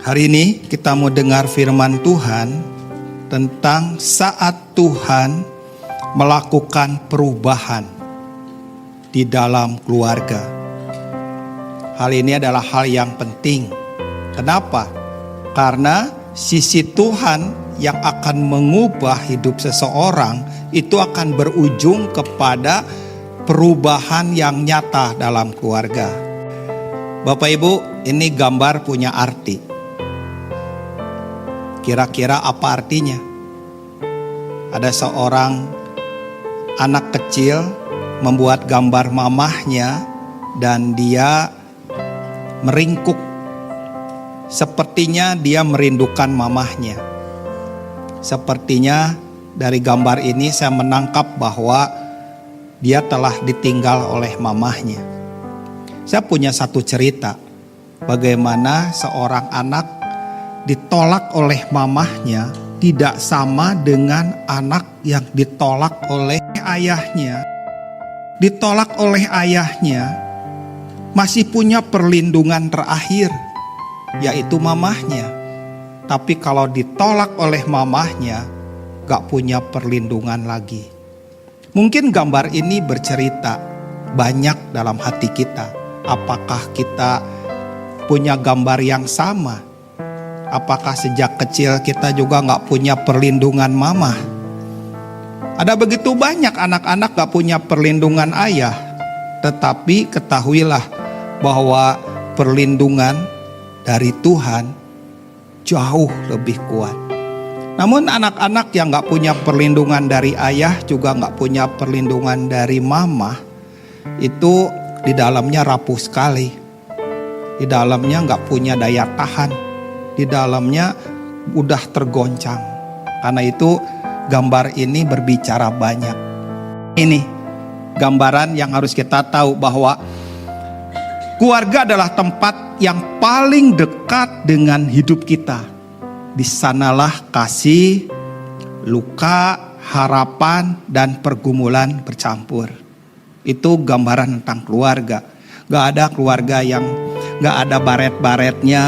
Hari ini kita mau dengar firman Tuhan tentang saat Tuhan melakukan perubahan di dalam keluarga. Hal ini adalah hal yang penting. Kenapa? Karena sisi Tuhan yang akan mengubah hidup seseorang itu akan berujung kepada perubahan yang nyata dalam keluarga. Bapak Ibu, ini gambar punya arti. Kira-kira apa artinya? Ada seorang anak kecil membuat gambar mamahnya dan dia meringkuk. Sepertinya dia merindukan mamahnya. Sepertinya dari gambar ini saya menangkap bahwa dia telah ditinggal oleh mamahnya. Saya punya satu cerita bagaimana seorang anak ditolak oleh mamahnya tidak sama dengan anak yang ditolak oleh ayahnya. Ditolak oleh ayahnya masih punya perlindungan terakhir, yaitu mamahnya. Tapi kalau ditolak oleh mamahnya, gak punya perlindungan lagi. Mungkin gambar ini bercerita banyak dalam hati kita. Apakah kita punya gambar yang sama? Apakah sejak kecil kita juga gak punya perlindungan mama? Ada begitu banyak anak-anak gak punya perlindungan ayah. Tetapi ketahuilah bahwa perlindungan dari Tuhan jauh lebih kuat. Namun anak-anak yang gak punya perlindungan dari ayah, juga gak punya perlindungan dari mama, itu di dalamnya rapuh sekali. Di dalamnya gak punya daya tahan. Di dalamnya udah tergoncang. Karena itu gambar ini berbicara banyak. Ini gambaran yang harus kita tahu bahwa keluarga adalah tempat yang paling dekat dengan hidup kita. Di sanalah kasih, luka, harapan, dan pergumulan bercampur. Itu gambaran tentang keluarga. Gak ada keluarga yang gak ada baret-baretnya,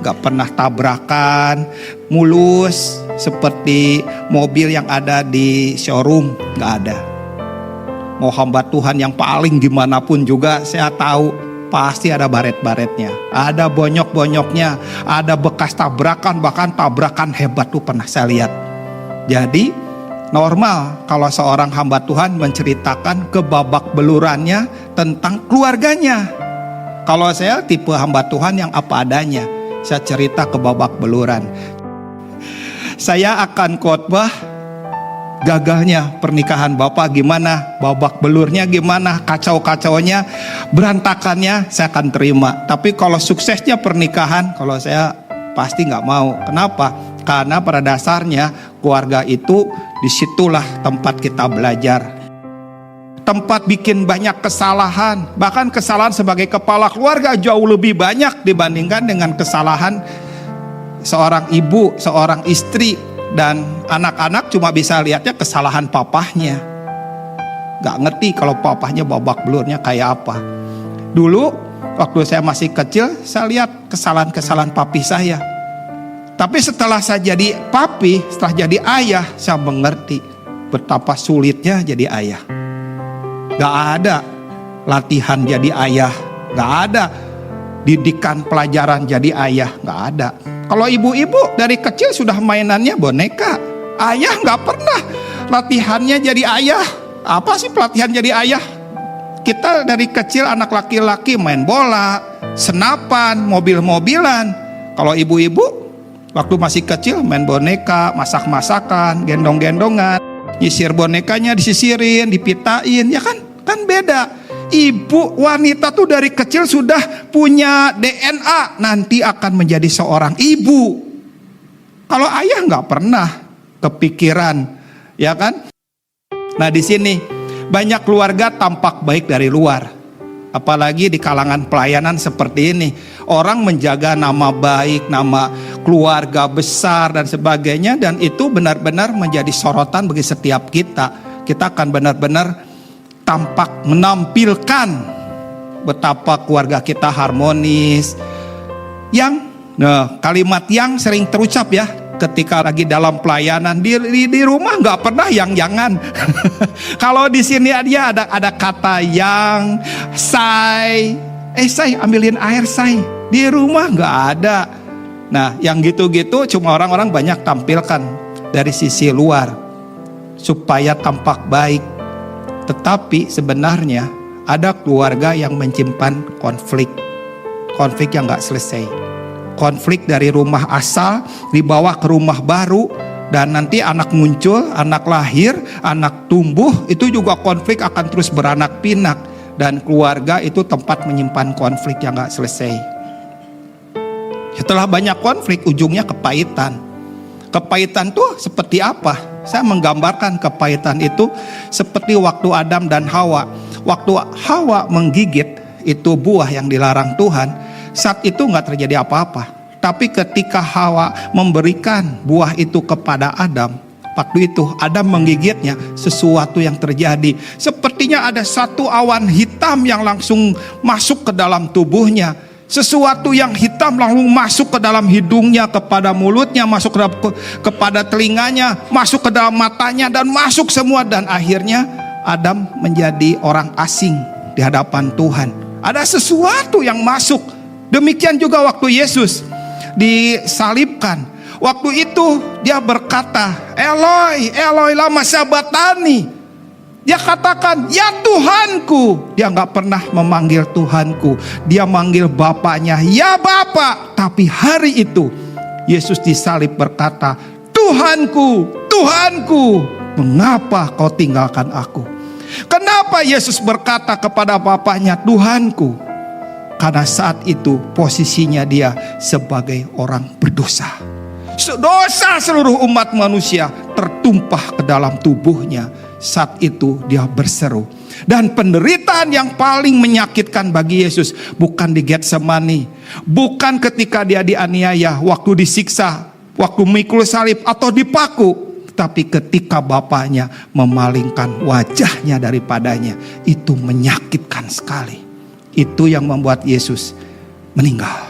gak pernah tabrakan, mulus seperti mobil yang ada di showroom, gak ada. Mau hamba Tuhan yang paling gimana pun juga saya tahu pasti ada baret-baretnya, ada bonyok-bonyoknya, ada bekas tabrakan, bahkan tabrakan hebat tuh pernah saya lihat. Jadi normal kalau seorang hamba Tuhan menceritakan kebabak belurannya tentang keluarganya. Kalau saya tipe hamba Tuhan yang apa adanya, saya cerita ke babak beluran. Saya akan khotbah gagalnya pernikahan Bapak gimana, babak belurnya gimana, kacau-kacaunya, berantakannya saya akan terima. Tapi kalau suksesnya pernikahan, kalau saya pasti gak mau. Kenapa? Karena pada dasarnya keluarga itu disitulah tempat kita belajar. Tempat bikin banyak kesalahan. Bahkan kesalahan sebagai kepala keluarga jauh lebih banyak dibandingkan dengan kesalahan seorang ibu, seorang istri. Dan anak-anak cuma bisa lihatnya kesalahan papahnya. Gak ngerti kalau papahnya babak belurnya kayak apa. Dulu waktu saya masih kecil, saya lihat kesalahan-kesalahan papi saya. Tapi setelah saya jadi papi, setelah jadi ayah, saya mengerti betapa sulitnya jadi ayah. Gak ada latihan jadi ayah, gak ada didikan pelajaran jadi ayah, gak ada. Kalau ibu-ibu dari kecil sudah mainannya boneka, ayah gak pernah latihannya jadi ayah. Apa sih pelatihan jadi ayah? Kita dari kecil anak laki-laki main bola, senapan, mobil-mobilan. Kalau ibu-ibu waktu masih kecil main boneka, masak-masakan, gendong-gendongan, nyisir bonekanya, disisirin, dipitain, ya kan? Kan beda. Ibu wanita tuh dari kecil sudah punya DNA nanti akan menjadi seorang ibu. Kalau ayah nggak pernah kepikiran, ya kan? Nah di sini banyak keluarga tampak baik dari luar, apalagi di kalangan pelayanan seperti ini. Orang menjaga nama baik, nama keluarga besar dan sebagainya, dan itu benar-benar menjadi sorotan bagi setiap kita. Kita akan benar-benar tampak menampilkan betapa keluarga kita harmonis. Yang Nah, kalimat yang sering terucap ya ketika lagi dalam pelayanan di rumah nggak pernah yang jangan. Kalau di sini dia ada kata yang, say, say ambilin air say. Di rumah nggak ada. Nah, yang gitu-gitu cuma orang-orang banyak tampilkan dari sisi luar supaya tampak baik. Tetapi sebenarnya ada keluarga yang menyimpan konflik yang nggak selesai. Konflik dari rumah asal dibawa ke rumah baru, dan nanti anak muncul, anak lahir, anak tumbuh, itu juga konflik akan terus beranak pinak. Dan keluarga itu tempat menyimpan konflik yang nggak selesai. Setelah banyak konflik, ujungnya kepahitan. Kepahitan tuh seperti apa? Saya menggambarkan kepahitan itu seperti waktu Adam dan Hawa. Waktu Hawa menggigit itu buah yang dilarang Tuhan, saat itu nggak terjadi apa-apa. Tapi ketika Hawa memberikan buah itu kepada Adam, waktu itu Adam menggigitnya, sesuatu yang terjadi. Sepertinya ada satu awan hitam yang langsung masuk ke dalam tubuhnya. Sesuatu yang hitam langsung masuk ke dalam hidungnya, kepada mulutnya, masuk kepada telinganya, masuk ke dalam matanya, dan masuk semua. Dan akhirnya Adam menjadi orang asing di hadapan Tuhan. Ada sesuatu yang masuk. Demikian juga waktu Yesus disalibkan. Waktu itu dia berkata, Eloi, Eloi lama sabachthani. Dia katakan, ya Tuhanku. Dia gak pernah memanggil Tuhanku. Dia manggil Bapaknya, ya Bapa. Tapi hari itu Yesus disalib berkata, Tuhanku, Tuhanku, mengapa kau tinggalkan aku? Kenapa Yesus berkata kepada Bapaknya, Tuhanku? Karena saat itu posisinya dia sebagai orang berdosa. Dosa seluruh umat manusia tertumpah ke dalam tubuhnya. Saat itu dia berseru. Dan penderitaan yang paling menyakitkan bagi Yesus bukan di Getsemani, bukan ketika dia dianiaya, waktu disiksa, waktu memikul salib atau dipaku, tapi ketika Bapaknya memalingkan wajahnya daripadanya. Itu menyakitkan sekali. Itu yang membuat Yesus meninggal.